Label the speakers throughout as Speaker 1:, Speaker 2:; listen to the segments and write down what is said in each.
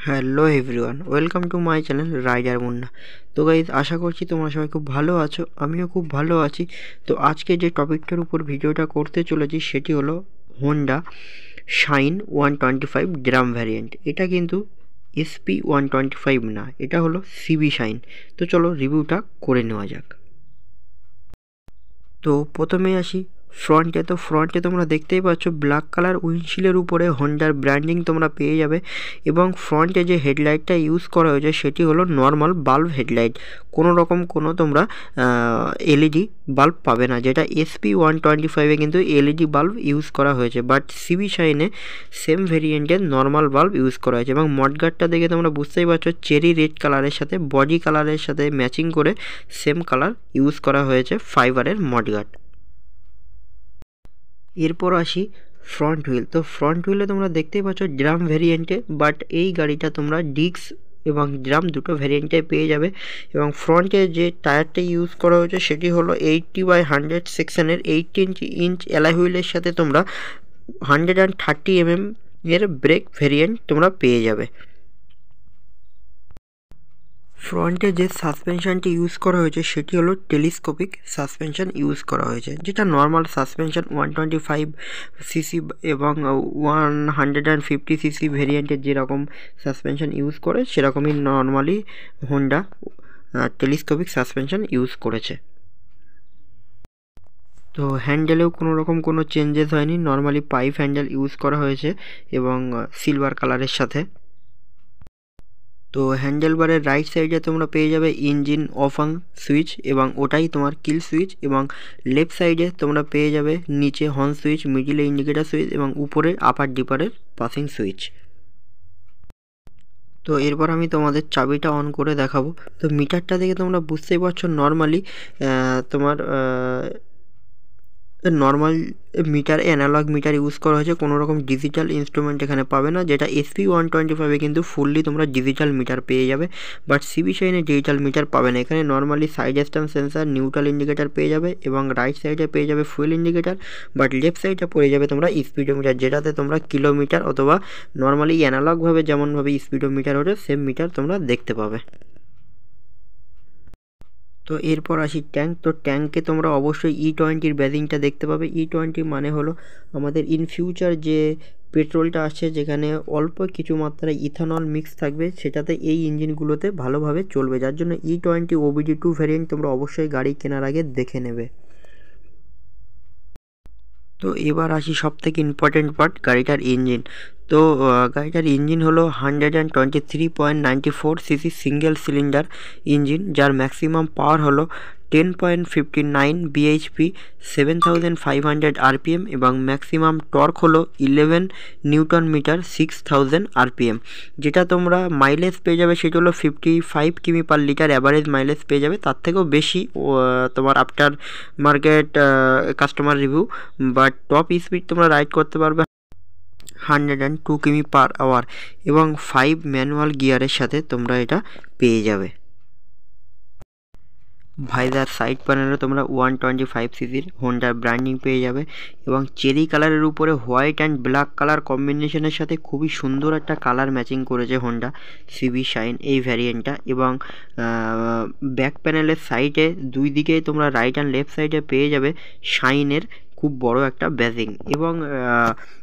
Speaker 1: Hello everyone, welcome to my channel rider Munna. তো guys, আশা করছি তোমরা সবাই খুব ভালো আছো, আমিও খুব ভালো আছি। তো আজকে যে টপিকটার উপর ভিডিওটা করতে চলেছি সেটি হলো হোন্ডা শাইন 125 ড্রাম ভ্যারিয়েন্ট। এটা কিন্তু এসপি 125 না, এটা হলো সিবি শাইন। তো চলো রিভিউটা করে নেওয়া যাক। তো প্রথমে আসি ফ্রন্টে। তো ফ্রন্টে তোমরা দেখতেই পাচ্ছ ব্ল্যাক কালার উইন্ডশিল্ডের উপরে হোন্ডার ব্র্যান্ডিং তোমরা পেয়ে যাবে। এবং ফ্রন্টে যে হেডলাইটটা ইউজ করা হয়েছে সেটি হলো নর্মাল বাল্ব হেডলাইট, কোনো রকম কোনো তোমরা এলইডি বাল্ব পাবে না, যেটা এসপি 125-এ কিন্তু এলইডি বাল্ব ইউজ করা হয়েছে। বাট সিবি শাইনে সেম ভেরিয়েন্টের নর্মাল বাল্ব ইউজ করা হয়েছে। এবং মডগার্ডটা দেখে তোমরা বুঝতেই পারছো চেরি রেড কালারের সাথে বডি কালারের সাথে ম্যাচিং করে সেম কালার ইউজ করা হয়েছে ফাইবারের মডগার্ড। এরপর আসি ফ্রন্ট হুইল। তো ফ্রন্ট হুইলে তোমরা দেখতেই পাচ্ছ ড্রাম ভ্যারিয়েন্টে, বাট এই গাড়িটা তোমরা ডিস্ক এবং ড্রাম দুটো ভ্যারিয়েন্টে পেয়ে যাবে। এবং ফ্রন্টে যে টায়ারটা ইউজ করা হয়েছে সেটি হলো 80/100 সেকশনের 18 ইঞ্চ অ্যালয় হুইলের সাথে তোমরা 130 mm এর ব্রেক ভ্যারিয়েন্ট তোমরা পেয়ে যাবে। ফ্রন্টে যে সাসপেনশনটি ইউজ করা হয়েছে সেটি হলো টেলিস্কোপিক সাসপেনশন ইউজ করা হয়েছে, যেটা নর্মাল সাসপেনশন 125cc এবং 150cc ভেরিয়েন্টের যেরকম সাসপেনশন ইউজ করে সেরকমই normally Honda telescopic suspension use করেছে। তো হ্যান্ডেলেও কোনো রকম কোনো চেঞ্জেস হয়নি, নর্মালি পাইপ হ্যান্ডেল ইউজ করা হয়েছে এবং সিলভার কালারের সাথে। তো হ্যান্ডেলবারের রাইট সাইডে তোমরা পেয়ে যাবে ইঞ্জিন অফ অন সুইচ এবং ওটাই তোমার কিল সুইচ। এবং লেফট সাইডে তোমরা পেয়ে যাবে নিচে হর্ন সুইচ, মিডিলে ইন্ডিকেটার সুইচ এবং উপরে আপার ডিপারের পাসিং সুইচ। তো এরপর আমি তোমাদের চাবিটা অন করে দেখাবো। তো মিটারটা দেখে তোমরা বুঝতেই পারছো নর্মালি তোমার normal meter, analog meter use করা হয়েছে, কোনো রকম ডিজিটাল ইনস্ট্রুমেন্ট এখানে পাবে না, যেটা এসপি 125-এ কিন্তু ফুললি তোমরা ডিজিটাল মিটার পেয়ে যাবে। বাট সিবি শাইনে ডিজিটাল মিটার পাবে না। এখানে normally side stand sensor, neutral indicator পেয়ে যাবে এবং রাইট সাইডে পেয়ে যাবে ফুয়েল ইন্ডিকেটার। বাট লেফট সাইডে পড়ে যাবে তোমরা স্পিডোমিটার, যেটাতে তোমরা কিলোমিটার অথবা নর্মালি অ্যানালগভাবে যেমনভাবে স্পিডোমিটার ওঠে সেম মিটার তোমরা দেখতে পাবে। তো এরপর আসি ট্যাঙ্ক। তো ট্যাঙ্কে তোমরা অবশ্যই E20-র ব্যাজিংটা দেখতে পাবে। E20 মানে হলো আমাদের ইন ফিউচার যে পেট্রোলটা আসছে, যেখানে অল্প কিছু মাত্রায় ইথানল মিক্স থাকবে, সেটাতে এই ইঞ্জিনগুলোতে ভালোভাবে চলবে, যার জন্য E20 OBD2 ভ্যারিয়েন্ট তোমরা অবশ্যই গাড়ি কেনার আগে দেখে নেবে। তো এবার আসি সব থেকে ইম্পর্টেন্ট পার্ট, গাড়িটার ইঞ্জিন। তো গাড়িটার ইঞ্জিন হলো 123.94cc সিঙ্গেল সিলিন্ডার ইঞ্জিন, যার ম্যাক্সিমাম পাওয়ার হলো 10.59 bhp, 7500 rpm এবং ম্যাক্সিমাম টর্ক হলো 11 নিউটন মিটার, 6000 rpm। যেটা তোমরা মাইলেজ পেয়ে যাবে সেটা হলো 55 কিমি/লিটার অ্যাভারেজ মাইলেজ পেয়ে যাবে, তার থেকেও বেশি তোমার after market customer review. But top speed তোমরা রাইড করতে পারবে 102 কিমি/আওয়ার এবং 5 ম্যানুয়াল গিয়ারের সাথে তোমরা এটা পেয়ে যাবে। ভাইজার সাইড প্যানেলে তোমরা 125cc হোন্ডার ব্র্যান্ডিং পেয়ে যাবে এবং চেরি কালারের উপরে হোয়াইট অ্যান্ড ব্ল্যাক কালার কম্বিনেশনের সাথে খুবই সুন্দর একটা কালার ম্যাচিং করেছে হোন্ডা সিবি শাইন এই ভ্যারিয়েন্টটা। এবং ব্যাক প্যানেলের সাইডে দুই দিকেই তোমরা রাইট অ্যান্ড লেফট সাইডে পেয়ে যাবে শাইনের খুব বড় একটা ব্যাজিং। এবং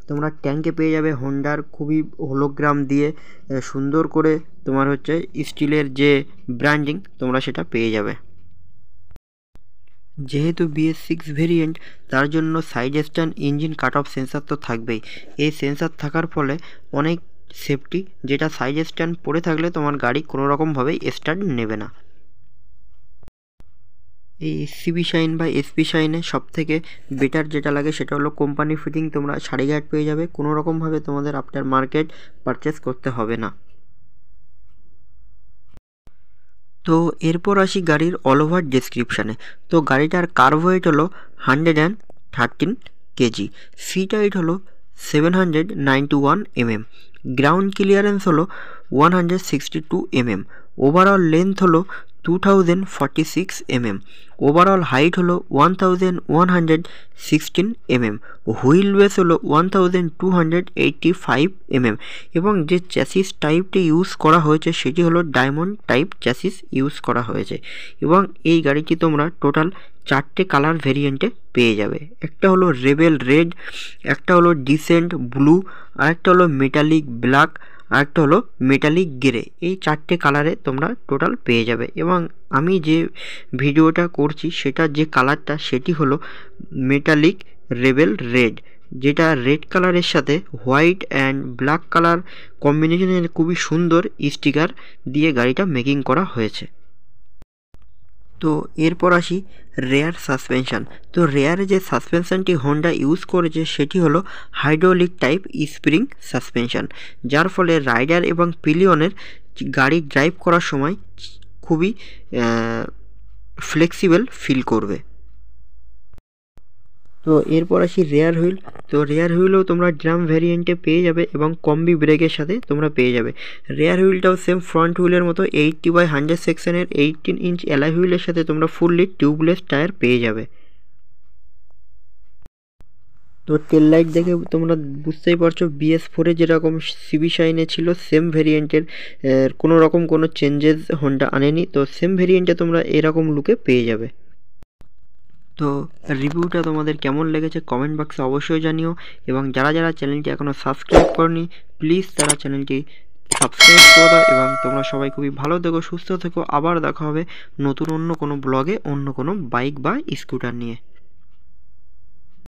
Speaker 1: তোমরা ট্যাঙ্কে পেয়ে যাবে হোন্ডার খুবই হোলোগ্রাম দিয়ে সুন্দর করে তোমার হচ্ছে স্টিলের যে ব্র্যান্ডিং তোমরা সেটা পেয়ে যাবে। যেহেতু BS6 ভেরিয়েন্ট, তার জন্য side stand engine cut off sensor তো থাকবেই। এই সেন্সার থাকার ফলে অনেক সেফটি, যেটা সাইড স্ট্যান্ড পড়ে থাকলে তোমার গাড়ি কোনো রকমভাবেই স্টার্ট নেবে না। এই সিবি শাইন বা এসপি শাইনে সবথেকে বেটার যেটা লাগে সেটা হলো কোম্পানি ফিটিং তোমরা সারি গার্ড পেয়ে যাবে, কোনো রকমভাবে তোমাদের আফটার মার্কেট পারচেস করতে হবে না। তো এরপর আসি গাড়ির অল ওভার ডেসক্রিপশানে। তো গাড়িটার কার্ভ ওয়েট হলো 113 কেজি, সিট হাইট হলো 791 mm, গ্রাউন্ড ক্লিয়ারেন্স হলো 162 mm, ওভারঅল লেন্থ হলো 2046 mm, ওভারঅল হাইট হলো 1116 mm, হুইল বেস হলো 1285 mm এবং যে চ্যাসিস টাইপটি ইউজ করা হয়েছে সেটি হলো ডায়মন্ড টাইপ চ্যাসিস ইউজ করা হয়েছে এবং এই গাড়িটি তোমরা টোটাল 4টে কালার ভেরিয়েন্টে পেয়ে যাবে। একটা হলো রেবেল রেড, একটা হলো ডিসেন্ট ব্লু, আরেকটা হলো মেটালিক ব্ল্যাক, আরেকটা হলো মেটালিক গ্রে। এই 4টে কালারে তোমরা টোটাল পেয়ে যাবে এবং আমি যে ভিডিওটা করছি সেটা যে কালারটা সেটি হলো মেটালিক রেবেল রেড, যেটা রেড কালারের সাথে হোয়াইট অ্যান্ড ব্ল্যাক কালার কম্বিনেশনের খুবই সুন্দর স্টিকার দিয়ে গাড়িটা মেকিং করা হয়েছে। তো এরপর আসি রেয়ার সাসপেনশন। তো রেয়ারে যে সাসপেনশনটি হোন্ডা ইউজ করেছে সেটি হলো হাইড্রোলিক টাইপ স্প্রিং সাসপেনশন, যার ফলে রাইডার এবং পিলিয়নের গাড়ি ড্রাইভ করার সময় খুবই ফ্লেক্সিবল ফিল করবে। তো এরপর আসি রেয়ার হুইল। তো রেয়ার হুইলও তোমরা ড্রাম ভ্যারিয়েন্টে পেয়ে যাবে এবং কম্বি ব্রেকের সাথে তোমরা পেয়ে যাবে। রেয়ার হুইলটাও সেম ফ্রন্ট হুইলের মতো 80/100 সেকশনের 18 ইঞ্চ অ্যালয় হুইলের সাথে তোমরা ফুললি টিউবলেস টায়ার পেয়ে যাবে। তো টেল লাইট দেখে তোমরা বুঝতেই পারছো BS4-এ যেরকম সিবি শাইনে ছিল সেম ভেরিয়েন্টের, কোনো রকম কোনো চেঞ্জেস হোন্ডা আনেনি। তো সেম ভেরিয়েন্টে তোমরা এরকম লুকে পেয়ে যাবে। তো রিভিউটা তোমাদের কেমন লেগেছে কমেন্ট বক্সে অবশ্যই জানিও এবং যারা যারা চ্যানেলটি এখনও সাবস্ক্রাইব করনি প্লিজ তারা চ্যানেলটি সাবস্ক্রাইব করে দাও এবং তোমরা সবাই খুবই ভালো থেকো, সুস্থ থেকো। আবার দেখা হবে নতুন অন্য কোনো ব্লগে অন্য কোনো বাইক বা স্কুটার নিয়ে।